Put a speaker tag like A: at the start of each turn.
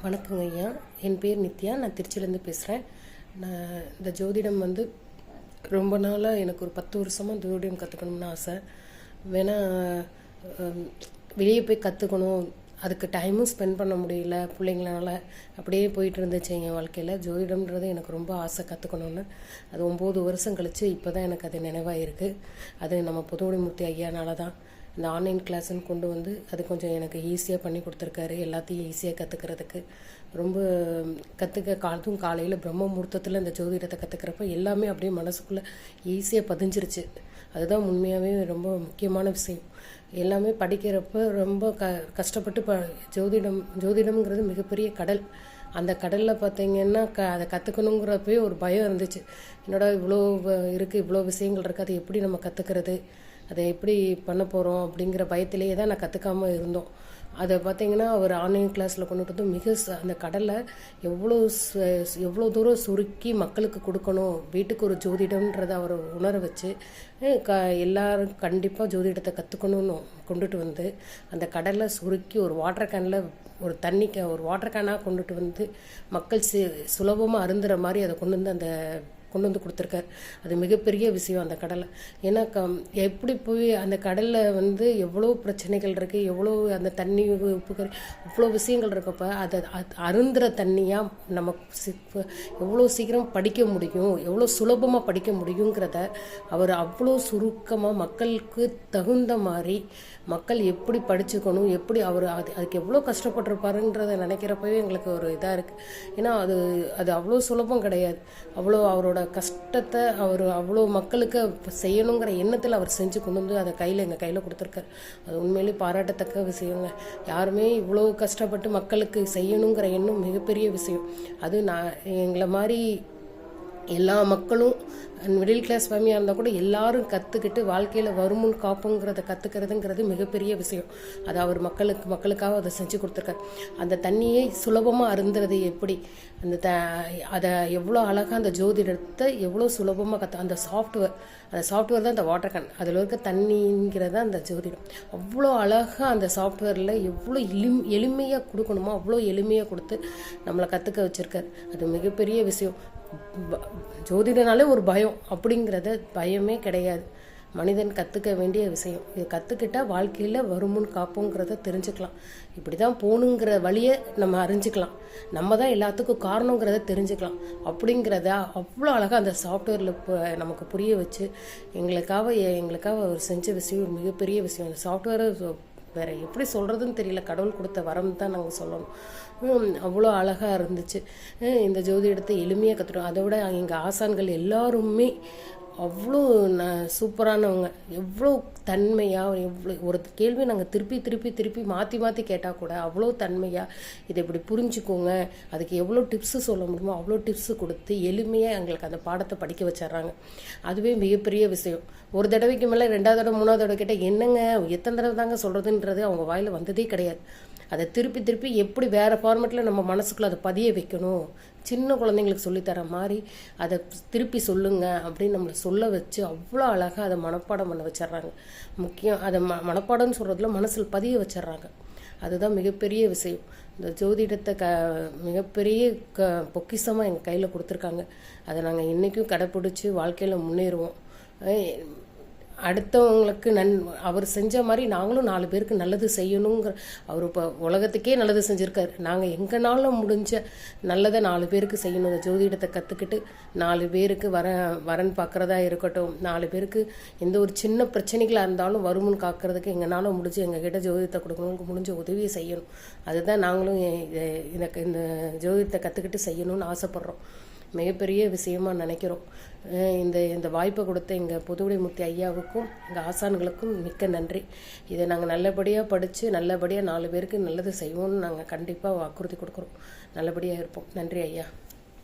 A: வணக்கங்க ஐயா. என் பேர் நித்யா. நான் திருச்சியிலேருந்து பேசுகிறேன். நான் இந்த ஜோதிடம் ரொம்ப நாளாக எனக்கு ஒரு 10 வருஷமாக ஜோதிடம் கற்றுக்கணும்னு ஆசை. வேணால் வெளியே போய் கற்றுக்கணும், அதுக்கு டைமும் ஸ்பெண்ட் பண்ண முடியல பிள்ளைங்களால. அப்படியே போயிட்டு இருந்துச்சு என் வாழ்க்கையில். ஜோதிடம்ன்றது எனக்கு ரொம்ப ஆசை கற்றுக்கணுன்னு. அது 9 வருஷம் கழித்து இப்போ தான் எனக்கு அது நினைவாயிருக்கு. அது நம்ம புதுவுடைமூர்த்தி ஐயானால தான் இந்த ஆன்லைன் கிளாஸ்ன்னு கொண்டு வந்து அது கொஞ்சம் எனக்கு ஈஸியாக பண்ணி கொடுத்துருக்காரு. எல்லாத்தையும் ஈஸியாக கற்றுக்கிறதுக்கு ரொம்ப அதுவும் காலையில் பிரம்ம முகூர்த்தத்தில் இந்த ஜோதிடத்தை கற்றுக்கிறப்ப எல்லாமே அப்படியே மனசுக்குள்ளே ஈஸியாக பதிஞ்சிருச்சு. அதுதான் உண்மையாகவே ரொம்ப முக்கியமான விஷயம். எல்லாமே படிக்கிறப்ப ரொம்ப கஷ்டப்பட்டு ஜோதிடம்ங்கிறது மிகப்பெரிய கடல். அந்த கடலில் பார்த்திங்கன்னா அதை கற்றுக்கணுங்கிறப்பவே ஒரு பயம் இருந்துச்சு. என்னோட இவ்வளோ இருக்குது, இவ்வளோ விஷயங்கள் இருக்குது, அதை எப்படி நம்ம கற்றுக்கிறது, அதை எப்படி பண்ண போகிறோம் அப்படிங்கிற பயத்திலேயே தான் நான் கற்றுக்காமல் இருந்தோம். அதை பார்த்திங்கன்னா அவர் ஆன்லைன் கிளாஸில் கொண்டுட்டு வந்து அந்த கடலை எவ்வளோ தூரம் சுருக்கி மக்களுக்கு கொடுக்கணும், வீட்டுக்கு ஒரு ஜோதிடம்ன்றதை அவர் உணர வச்சு எல்லாரும் கண்டிப்பாக ஜோதிடத்தை கற்றுக்கணும்னு கொண்டுட்டு வந்து அந்த கடலை சுருக்கி ஒரு வாட்டர் கேனில் ஒரு வாட்டர் கேனாக கொண்டுட்டு வந்து மக்கள் சுலபமாக அருந்துகிற மாதிரி அதை கொண்டு வந்து கொடுத்துருக்காரு. அது மிகப்பெரிய விஷயம் அந்த கடலை. ஏன்னா எப்படி போய் அந்த கடலில் எவ்வளோ பிரச்சனைகள் இருக்குது, எவ்வளோ அந்த தண்ணி உப்புக்கறி இவ்வளோ விஷயங்கள் இருக்கப்போ அதை அருந்துகிற தண்ணியாக நம்ம எவ்வளோ சீக்கிரம் படிக்க முடியும், எவ்வளோ சுலபமாக படிக்க முடியுங்கிறத அவர் அவ்வளோ சுருக்கமாக மக்களுக்கு தகுந்த மாதிரி மக்கள் எப்படி படிச்சுக்கணும், எப்படி அவர் அதுக்கு எவ்வளோ கஷ்டப்பட்டிருப்பாருன்றதை நினைக்கிறப்பவே எங்களுக்கு ஒரு இதாக இருக்குது. ஏன்னா அது அவ்வளோ சுலபம் கிடையாது. அவ்வளோ அவரோட கஷ்டத்தை அவர் அவ்வளோ மக்களுக்கு செய்யணுங்கிற எண்ணத்தில் அவர் செஞ்சு கொண்டு வந்து அதை எங்கள் கையில் கொடுத்துருக்காரு. அது உண்மையிலே பாராட்டத்தக்க விஷயங்க. யாருமே இவ்வளோ கஷ்டப்பட்டு மக்களுக்கு செய்யணுங்கிற எண்ணம் மிகப்பெரிய விஷயம். அது எங்களை மாதிரி எல்லா மக்களும் மிடில் கிளாஸ் ஃபேமிலியாக இருந்தால் கூட எல்லாரும் கற்றுக்கிட்டு வாழ்க்கையில் வருமுன் காப்புங்கிறத கற்றுக்கிறதுங்கிறது மிகப்பெரிய விஷயம். அது அவர் மக்களுக்காக அதை செஞ்சு கொடுத்துருக்காரு. அந்த தண்ணியை சுலபமாக அருந்துறது எப்படி, அதை எவ்வளோ அழகாக அந்த ஜோதிடத்தை எவ்வளோ சுலபமாக அந்த சாஃப்ட்வேர் தான் அந்த வாட்டர் கேன், அதில் இருக்க தண்ணிங்கிறத அந்த ஜோதிடம் அவ்வளோ அழகாக அந்த சாஃப்ட்வேரில் எவ்வளோ எளிமையாக கொடுக்கணுமோ அவ்வளோ எளிமையாக கொடுத்து நம்மளை கற்றுக்க வச்சுருக்காரு. அது மிகப்பெரிய விஷயம். ஜோதிடனாலே ஒரு பயம் அப்படிங்கிறத பயமே கிடையாது. மனிதன் கற்றுக்க வேண்டிய விஷயம். இது கற்றுக்கிட்டால் வாழ்க்கையில் வருமுன் காப்போங்கிறத தெரிஞ்சுக்கலாம். இப்படி தான் போகணுங்கிற வழியை நம்ம அறிஞ்சிக்கலாம். நம்ம தான் எல்லாத்துக்கும் காரணங்கிறத தெரிஞ்சுக்கலாம். அப்படிங்கிறத அவ்வளோ அழகாக அந்த சாஃப்ட்வேரில் நமக்கு புரிய வச்சு எங்களுக்காக அவர் செஞ்ச விஷயம் ஒரு மிகப்பெரிய விஷயம். அந்த சாஃப்ட்வேரை வேறு எப்படி சொல்கிறதுன்னு தெரியல. கடவுள் கொடுத்த வரம் தான் நாங்கள் சொல்லணும். அவ்வளோ அழகாக இருந்துச்சு. இந்த ஜோதிடத்தை எளிமையாக கற்றுட்டோம். அதை விட எங்கள் ஆசான்கள் எல்லாருமே அவ்வளோ சூப்பரானவங்க. எவ்வளோ தன்மையாக எவ்வளோ ஒரு கேள்வி நாங்கள் திருப்பி மாற்றி கேட்டால் கூட அவ்வளோ தன்மையாக இதை இப்படி புரிஞ்சுக்கோங்க, அதுக்கு எவ்வளோ டிப்ஸு சொல்ல முடியுமோ அவ்வளோ டிப்ஸு கொடுத்து எளிமையாக எங்களுக்கு அந்த பாடத்தை படிக்க வச்சிட்றாங்க. அதுவே மிகப்பெரிய விஷயம். ஒரு தடவைக்கு மேலே 2வது தடவை 3வது தடவை கேட்டால் என்னங்க எத்தனை தடவை தாங்க சொல்கிறதுன்றது அவங்க வாயில் வந்ததே கிடையாது. அதை திருப்பி எப்படி வேறு ஃபார்மேட்டில் நம்ம மனசுக்குள்ளே அதை பதிய வைக்கணும், சின்ன குழந்தைங்களுக்கு சொல்லித்தர மாதிரி அதை திருப்பி சொல்லுங்க அப்படின்னு நம்மளை சொல்ல வச்சு அவ்வளோ அழகாக அதை மனப்பாடம் பண்ண வச்சிட்றாங்க. முக்கியம் அதை மனப்பாடம்னு சொல்கிறதுல மனசில் பதிய வச்சிட்றாங்க. அதுதான் மிகப்பெரிய விஷயம். இந்த ஜோதிடத்தை மிகப்பெரிய பொக்கிஷமாக எங்கள் கையில் கொடுத்துருக்காங்க. அதை நாங்கள் இன்றைக்கும் கடைப்பிடிச்சி வாழ்க்கையில் முன்னேறுவோம். அடுத்தவங்களுக்கு அவர் செஞ்ச மாதிரி நாங்களும் 4 பேருக்கு நல்லது செய்யணுங்கிற அவர் இப்போ உலகத்துக்கே நல்லது செஞ்சுருக்காரு. நாங்கள் எங்கனால முடிஞ்ச நல்லதை 4 பேருக்கு செய்யணும். இந்த ஜோதிடத்தை கற்றுக்கிட்டு 4 பேருக்கு வரன் பார்க்குறதா இருக்கட்டும், 4 பேருக்கு எந்த ஒரு சின்ன பிரச்சனைகளாக இருந்தாலும் வருமுன் காக்கிறதுக்கு எங்களால் முடிஞ்சு எங்ககிட்ட ஜோதிடத்தை கொடுக்கணும்னு முடிஞ்ச உதவியை செய்யணும். அதுதான் நாங்களும் இந்த ஜோதிடத்தை கற்றுக்கிட்டு செய்யணும்னு ஆசைப்பட்றோம். மிகப்பெரிய விஷயமா நினைக்கிறோம். இந்த வாய்ப்பை கொடுத்த எங்கள் புதுவுடைமூர்த்தி ஐயாவுக்கும் எங்கள் ஆசான்களுக்கும் மிக்க நன்றி. இதை நாங்கள் நல்லபடியாக படித்து நல்லபடியாக 4 பேருக்கு நல்லது செய்வோம்னு நாங்கள் கண்டிப்பாக வாக்குறுதி கொடுக்குறோம். நல்லபடியாக இருப்போம். நன்றி ஐயா.